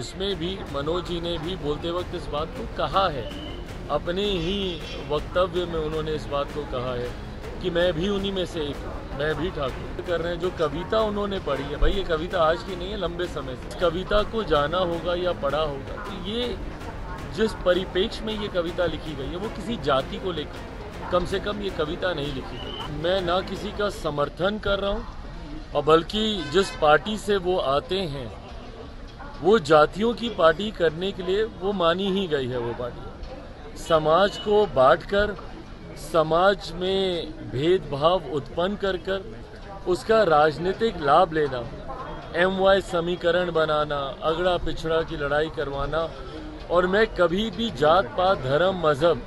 उसमें भी मनोज जी ने भी बोलते वक्त इस बात को कहा है, अपने ही वक्तव्य में उन्होंने इस बात को कहा है कि मैं भी उन्हीं में से एक हूँ, मैं भी ठाकुर कर रहे हैं। जो कविता उन्होंने पढ़ी है, भाई ये कविता आज की नहीं है, लंबे समय से कविता को जाना होगा या पढ़ा होगा। तो ये जिस परिप्रेक्ष्य में ये कविता लिखी गई है वो किसी जाति को लेकर कम से कम ये कविता नहीं लिखी गई। मैं ना किसी का समर्थन कर रहा हूँ, और बल्कि जिस पार्टी से वो आते हैं वो जातियों की पार्टी करने के लिए वो मानी ही गई है। वो पार्टी समाज को बांटकर, समाज में भेदभाव उत्पन्न कर उसका राजनीतिक लाभ लेना, MY समीकरण बनाना, अगड़ा पिछड़ा की लड़ाई करवाना। और मैं कभी भी जात पात धर्म मजहब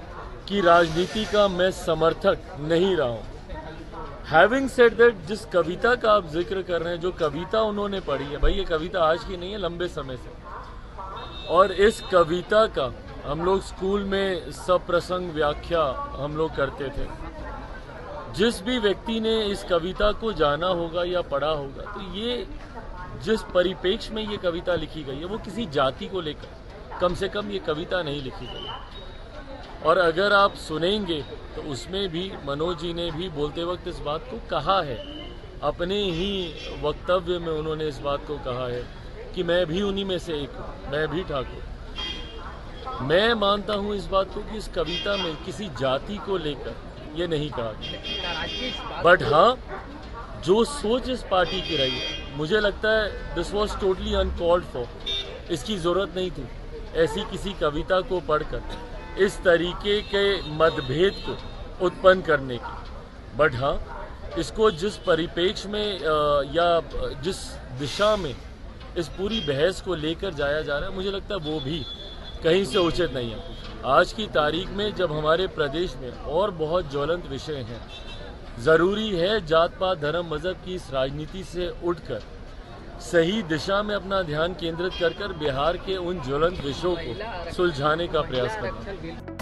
की राजनीति का मैं समर्थक नहीं रहा हूँ। हैविंग सेड दैट, जिस कविता का आप जिक्र कर रहे हैं, जो कविता उन्होंने पढ़ी है, भाई ये कविता आज की नहीं है, लंबे समय से। और इस कविता का हम लोग स्कूल में सप्रसंग व्याख्या हम लोग करते थे। जिस भी व्यक्ति ने इस कविता को जाना होगा या पढ़ा होगा, तो ये जिस परिप्रेक्ष्य में ये कविता लिखी गई है वो किसी जाति को लेकर कम से कम ये कविता नहीं लिखी गई। और अगर आप सुनेंगे तो उसमें भी मनोज जी ने भी बोलते वक्त इस बात को कहा है, अपने ही वक्तव्य में उन्होंने इस बात को कहा है कि मैं भी उन्हीं में से एक हूँ, मैं भी ठाकुर। मैं मानता हूँ इस बात को कि इस कविता में किसी जाति को लेकर ये नहीं कहा गया। बट हाँ, जो सोच इस पार्टी की रही है, मुझे लगता है this was totally uncalled for. इसकी जरूरत नहीं थी ऐसी किसी कविता को पढ़कर इस तरीके के मतभेद को उत्पन्न करने की। बट हाँ, इसको जिस परिप्रेक्ष्य में या जिस दिशा में इस पूरी बहस को लेकर जाया जा रहा है, मुझे लगता है वो भी कहीं से उचित नहीं है। आज की तारीख में जब हमारे प्रदेश में और बहुत ज्वलंत विषय हैं, ज़रूरी है जात पात धर्म मजहब की इस राजनीति से उठकर सही दिशा में अपना ध्यान केंद्रित कर बिहार के उन ज्वलंत विषयों को सुलझाने का प्रयास करना।